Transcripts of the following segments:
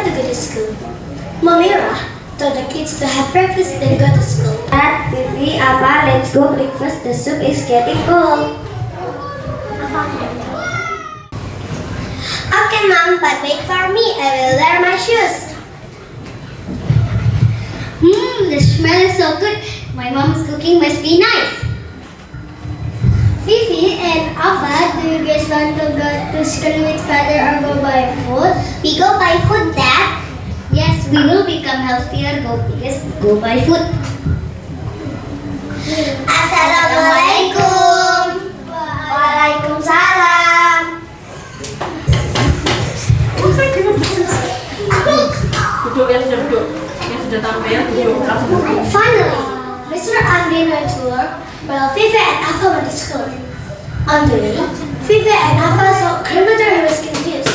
wanted to go to school. Mamira told the kids to have breakfast then go to school. Dad, Fifi, Apa, let's go breakfast. The soup is getting cold. Okay, Mom, but wait for me. I will wear my shoes. The smell is so good. My mom's cooking must be nice. Fifi and Alpha, do you guys want to go to school with father or go buy food? We go buy food, Dad. Yes, we will become healthier. Go buy food. Assalamualaikum. Waalaikumsalam. Duduk ya, sudah duduk. Yang sudah tampil, duduk langsung duduk. Finally, Mr. Andin went to work while Fifi and Alpha went to school. On the way, Fifi and Alpha saw grandmother who was confused.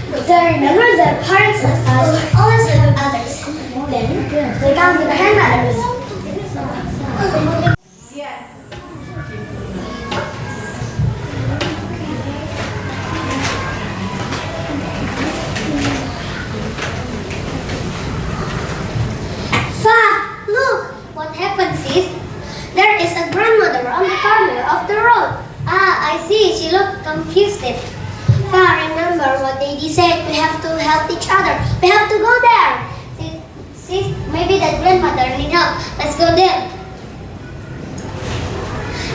They remembered their parents' advice to always help others. Then, they come to the grandmother. Look, what happened, sis? There is a grandmother on the corner of the road. Ah, I see. She looked confused. Remember what they said. We have to help each other. We have to go there. Sis, maybe that grandmother need help. Let's go there.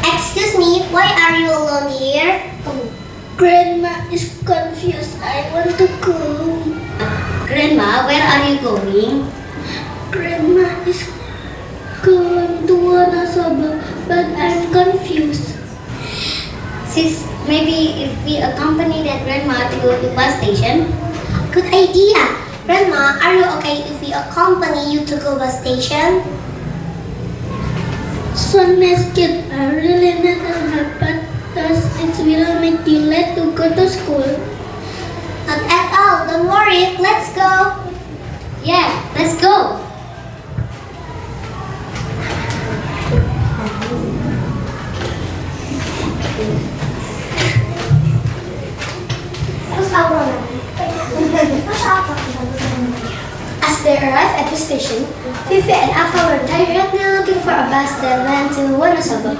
Excuse me, why are you alone here? Grandma is confused. I want to go. Grandma, where are you going? Grandma is going to Wonosobo, but I'm confused. Sis, maybe if we accompany that grandma to go to bus station. Good idea. Grandma, are you okay if we accompany you to go bus station? So nice kid, I really need help, but it will make you late to go to school. Not at all, don't worry, let's go. Yeah, let's go. As they arrived at the station, Fifi and Alpha were directly looking for a bus that went to Wonosobo.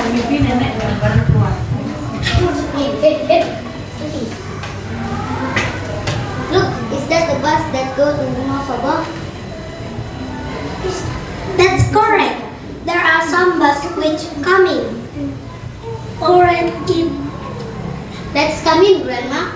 Bibi nenek dan barang tua. Look, is that the bus that goes to Wonosobo? That's correct. There are some bus which coming. Alright, kid. Let's come in, Grandma.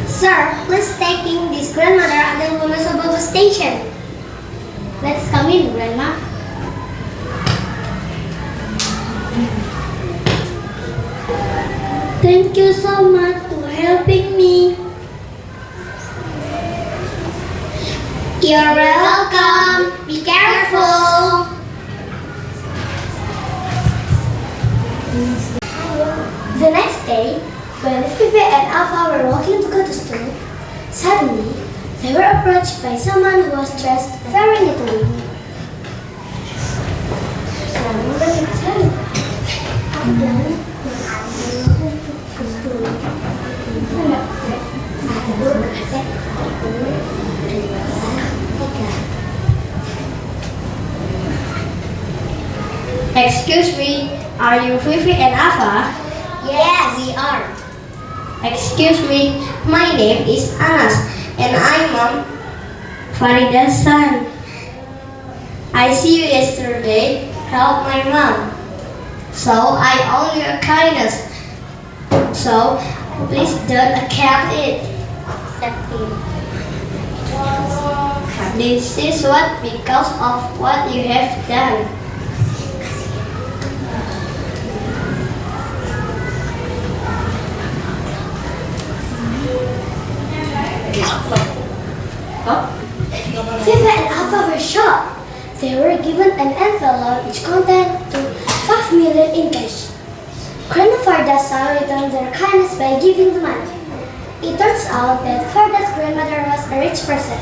Sir, please taking this grandmother until Wonosobo bus station. Let's come in, Grandma. Thank you so much for helping me. You're welcome. Be careful. The next day, when Fifi and Alpha were walking to go to school, suddenly they were approached by someone who was dressed very neatly. Excuse me, are you Fifi and Alpha? Yes, we are. Excuse me, my name is Anas and I'm Farida's son. I see you yesterday, helped my mom. So I owe you a kindness. So please don't accept it. This is what because of what you have done. Fifi and Alpha were shocked. They were given an envelope which contained to 5 million in cash. Grandma Farda's son returned their kindness by giving the money. It turns out that Farda's grandmother was a rich person.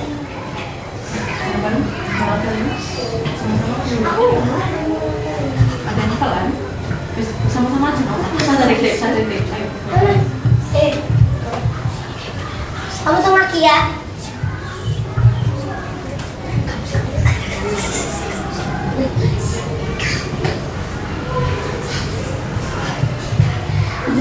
Ada hafal kan? Sama-sama aja, no? Saja dek, ayo. Kamu tuh maki ya?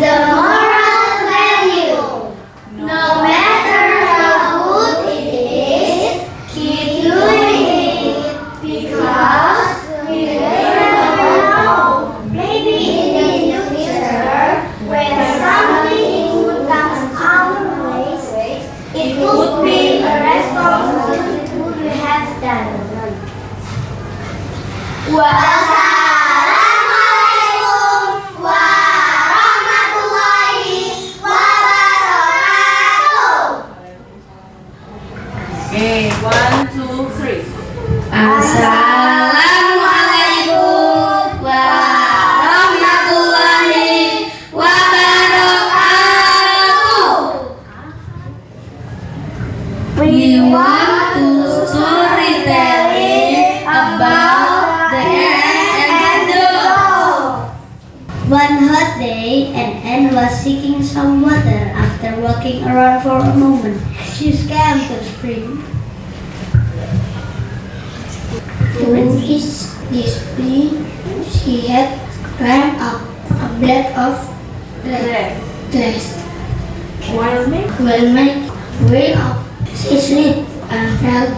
The moral value. No matter how good it is, keep doing it because we never know. Maybe in the future, when something good comes our way, it could be a response to what we have done. Wassalamualaikum warahmatullahi wabarakatuh. Okay, 1, 2, 3. Assalamualaikum warahmatullahi wabarakatuh. We want to storytelling about the ant and the dog. One hot day, an ant was seeking some water. After walking around for a moment, she came to a spring. To his display, she had climbed up a blade of glass. While making way up, she slipped and fell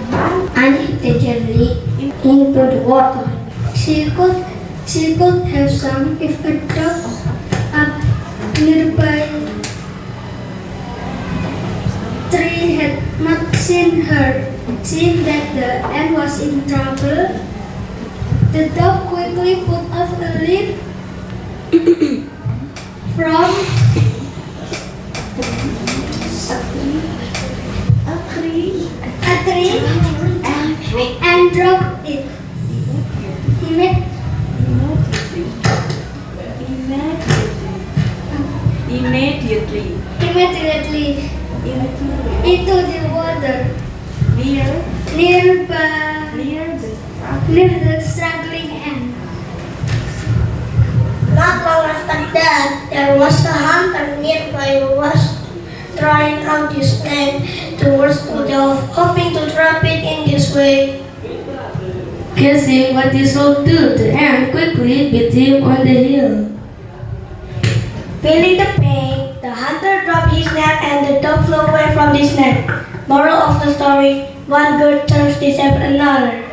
unintentionally into the water. She could have sung if a dog up nearby tree had not seen her. Seeing that the ant was in trouble, the dog quickly put off a leaf from a tree and dropped it. Immediately into the water near the struggling ant. Not long after that, there was a hunter nearby who was trying out his leg towards the dove, hoping to trap it in this way. Guessing what he should do, the ant quickly beat him on the heel. Feeling the pain, the hunter dropped his net and the dove flew away from his net. Moral of the story, one good turns deserve another.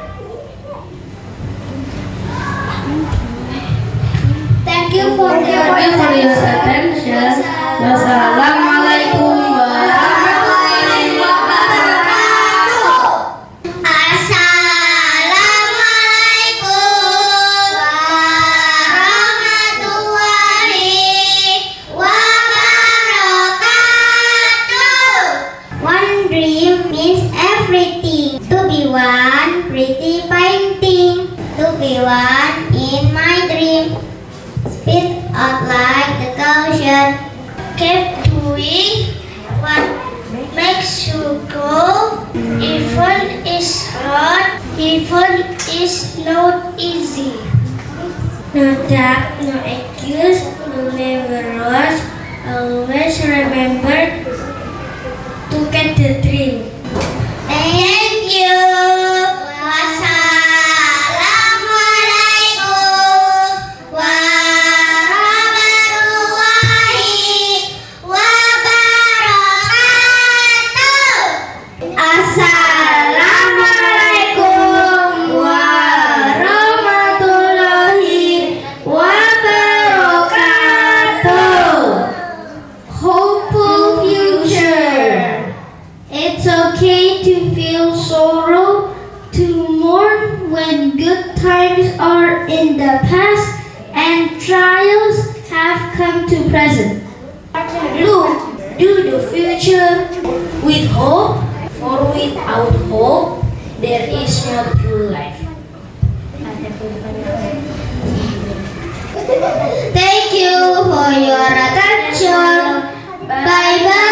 Thank you for your attention. Wassalamualaikum warahmatullahi wabarakatuh. Assalamualaikum warahmatullahi wabarakatuh. One dream means everything. To be one pretty painting. To be one in my dream. Spit out like the ocean. Keep doing what makes you go. Even is hard, even is not easy. No doubt, no excuse, no never rush. Always remember to get the dream. Thank you. Wassalamualaikum warahmatullahi wabarakatuh. Assalamualaikum warahmatullahi wabarakatuh. Hopeful future. It's okay to feel sorrow, to mourn when good times are in the past and trials have come to present. Look to the future with hope, for without hope there is no true life. Thank you for your attention. Bye bye.